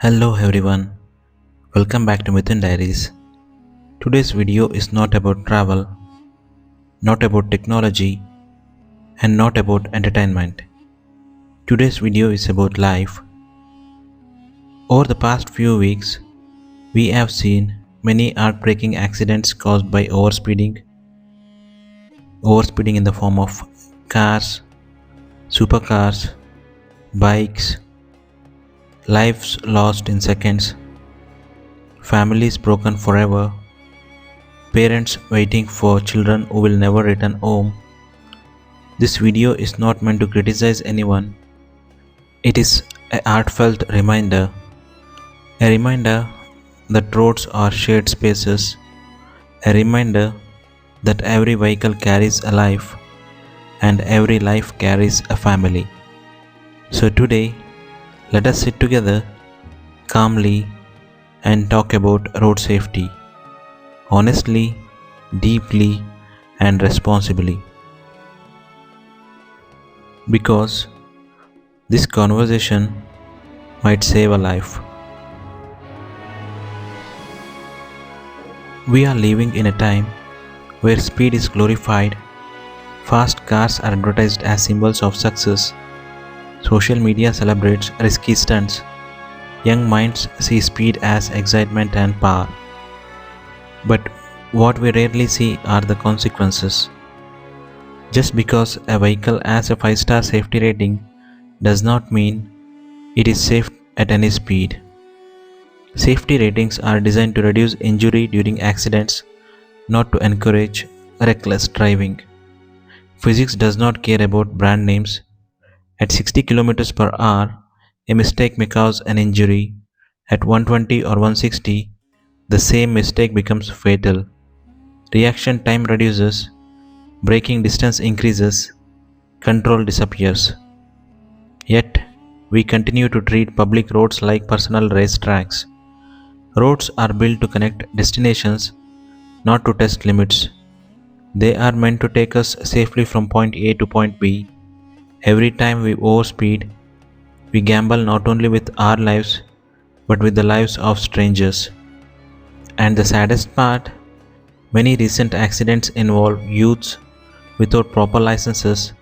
Hello everyone, welcome back to Mithun Diaries. Today's video is not about travel, not about technology, and not about entertainment. Today's video is about life. Over the past few weeks, we have seen many heartbreaking accidents caused by overspeeding in the form of cars, supercars, bikes, lives lost in seconds, families broken forever, parents waiting for children who will never return home. This video is not meant to criticize anyone. It is a heartfelt reminder that roads are shared spaces, a reminder that every vehicle carries a life and every life carries a family. So today, let us sit together calmly and talk about road safety, honestly, deeply, and responsibly. Because this conversation might save a life. We are living in a time where speed is glorified, fast cars are advertised as symbols of success, social media celebrates risky stunts, young minds see speed as excitement and power. But what we rarely see are the consequences. Just because a vehicle has a 5-star safety rating does not mean it is safe at any speed. Safety ratings are designed to reduce injury during accidents, not to encourage reckless driving. Physics does not care about brand names. At 60 km per hour, a mistake may cause an injury. At 120 or 160, the same mistake becomes fatal. Reaction time reduces, braking distance increases, control disappears. Yet, we continue to treat public roads like personal race tracks. Roads are built to connect destinations, not to test limits. They are meant to take us safely from point A to point B. Every time we overspeed, we gamble not only with our lives but with the lives of strangers. And the saddest part, many recent accidents involve youths without proper licenses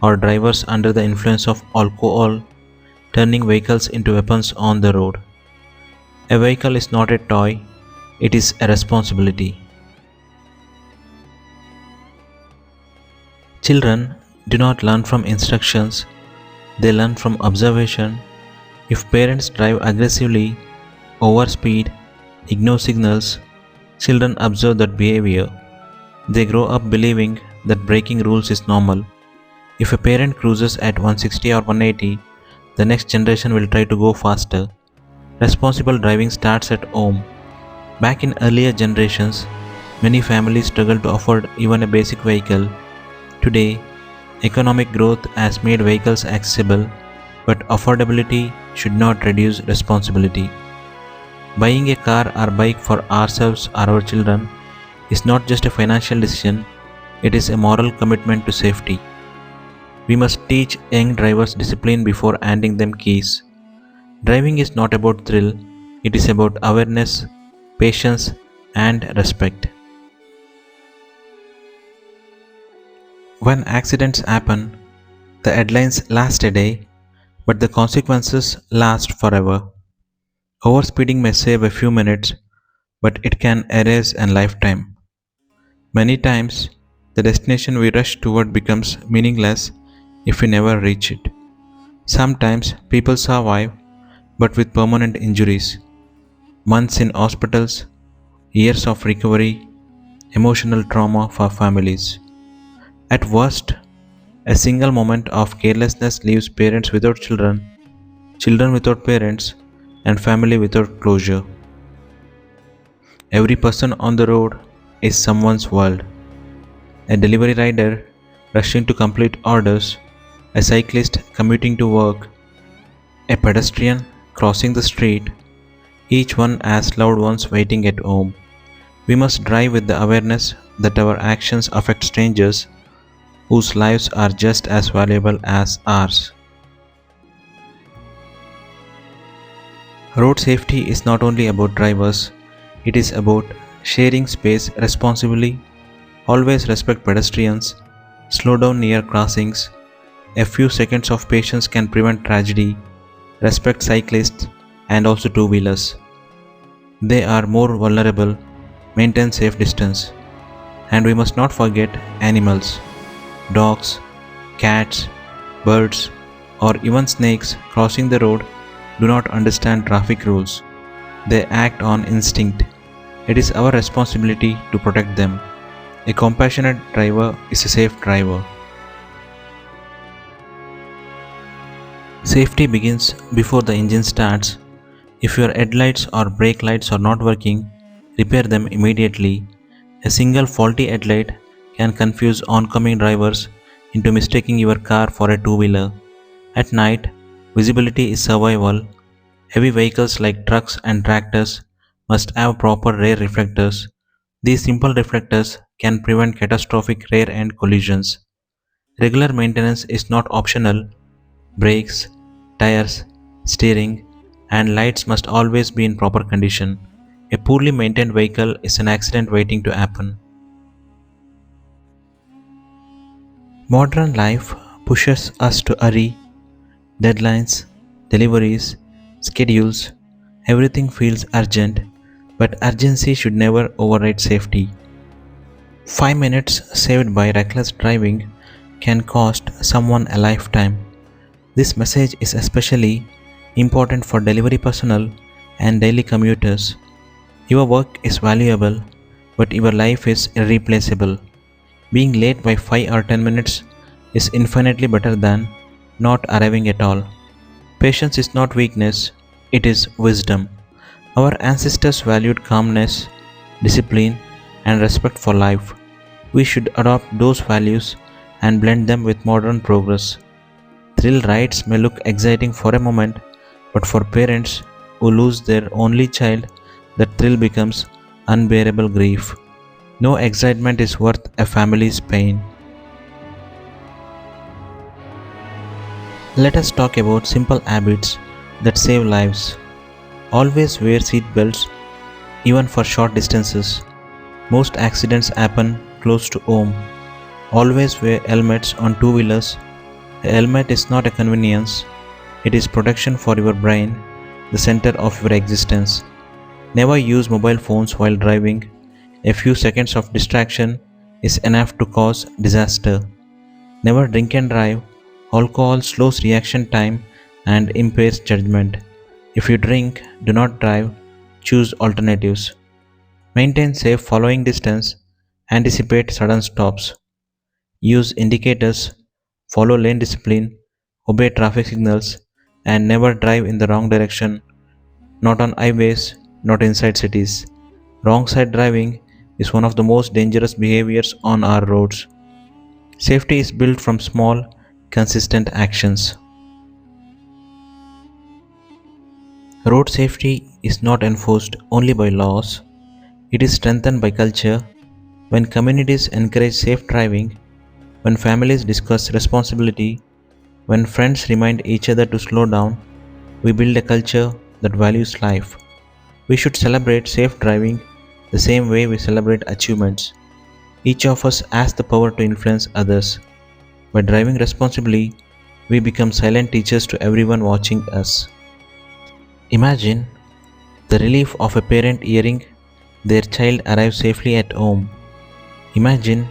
or drivers under the influence of alcohol, turning vehicles into weapons on the road. A vehicle is not a toy, it is a responsibility. Children do not learn from instructions, they learn from observation. If parents drive aggressively, overspeed, ignore signals, children observe that behavior. They grow up believing that breaking rules is normal. If a parent cruises at 160 or 180, the next generation will try to go faster. Responsible driving starts at home. Back in earlier generations, many families struggled to afford even a basic vehicle. Today, economic growth has made vehicles accessible, but affordability should not reduce responsibility. Buying a car or bike for ourselves or our children is not just a financial decision, it is a moral commitment to safety. We must teach young drivers discipline before handing them keys. Driving is not about thrill, it is about awareness, patience, and respect. When accidents happen, the headlines last a day, but the consequences last forever. Overspeeding may save a few minutes, but it can erase a lifetime. Many times, the destination we rush toward becomes meaningless if we never reach it. Sometimes people survive, but with permanent injuries, months in hospitals, years of recovery, emotional trauma for families. At worst, a single moment of carelessness leaves parents without children, children without parents, and family without closure. Every person on the road is someone's world. A delivery rider rushing to complete orders, a cyclist commuting to work, a pedestrian crossing the street, each one has loved ones waiting at home. We must drive with the awareness that our actions affect strangers whose lives are just as valuable as ours. Road safety is not only about drivers, it is about sharing space responsibly, always respect pedestrians, slow down near crossings. A few seconds of patience can prevent tragedy. Respect cyclists and also two wheelers. They are more vulnerable. Maintain safe distance. And we must not forget animals. Dogs, cats, birds, or even snakes crossing the road do not understand traffic rules. They act on instinct. It is our responsibility to protect them. A compassionate driver is a safe driver. Safety begins before the engine starts. If your headlights or brake lights are not working, repair them immediately. A single faulty headlight can confuse oncoming drivers into mistaking your car for a two-wheeler. At night, visibility is survival. Heavy vehicles like trucks and tractors must have proper rear reflectors. These simple reflectors can prevent catastrophic rear-end collisions. Regular maintenance is not optional. Brakes, tires, steering, and lights must always be in proper condition. A poorly maintained vehicle is an accident waiting to happen. Modern life pushes us to hurry, deadlines, deliveries, schedules, everything feels urgent, but urgency should never override safety. 5 minutes saved by reckless driving can cost someone a lifetime. This message is especially important for delivery personnel and daily commuters. Your work is valuable, but your life is irreplaceable. Being late by 5 or 10 minutes is infinitely better than not arriving at all. Patience is not weakness, it is wisdom. Our ancestors valued calmness, discipline, and respect for life. We should adopt those values and blend them with modern progress. Thrill rides may look exciting for a moment, but for parents who lose their only child, the thrill becomes unbearable grief. No excitement is worth a family's pain. Let us talk about simple habits that save lives. Always wear seat belts, even for short distances. Most accidents happen close to home. Always wear helmets on two wheelers. A helmet is not a convenience, it is protection for your brain, the center of your existence. Never use mobile phones while driving. A few seconds of distraction is enough to cause disaster. Never drink and drive. Alcohol slows reaction time and impairs judgment. If you drink, do not drive. Choose alternatives. Maintain safe following distance. Anticipate sudden stops. Use indicators. Follow lane discipline. Obey traffic signals. And never drive in the wrong direction. Not on highways, not inside cities. Wrong side driving is one of the most dangerous behaviors on our roads. Safety is built from small, consistent actions. Road safety is not enforced only by laws, it is strengthened by culture. When communities encourage safe driving, when families discuss responsibility, when friends remind each other to slow down, we build a culture that values life. We should celebrate safe driving the same way we celebrate achievements. Each of us has the power to influence others. By driving responsibly, we become silent teachers to everyone watching us. Imagine the relief of a parent hearing their child arrive safely at home. Imagine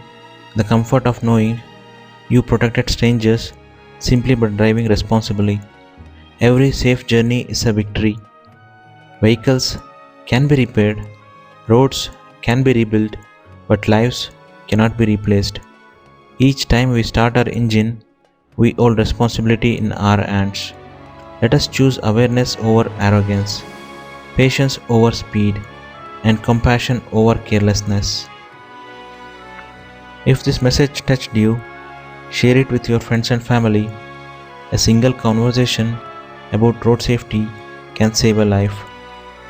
the comfort of knowing you protected strangers simply by driving responsibly. Every safe journey is a victory. Vehicles can be repaired, roads can be rebuilt, but lives cannot be replaced. Each time we start our engine, we hold responsibility in our hands. Let us choose awareness over arrogance, patience over speed, and compassion over carelessness. If this message touched you, share it with your friends and family. A single conversation about road safety can save a life.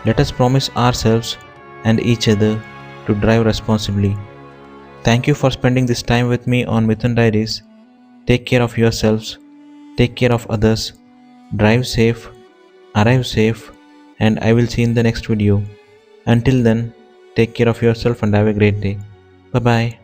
Let us promise ourselves and each other to drive responsibly. Thank you for spending this time with me on Mithun Diaries. Take care of yourselves, take care of others, drive safe, arrive safe, and I will see you in the next video. Until then, take care of yourself and have a great day. Bye bye.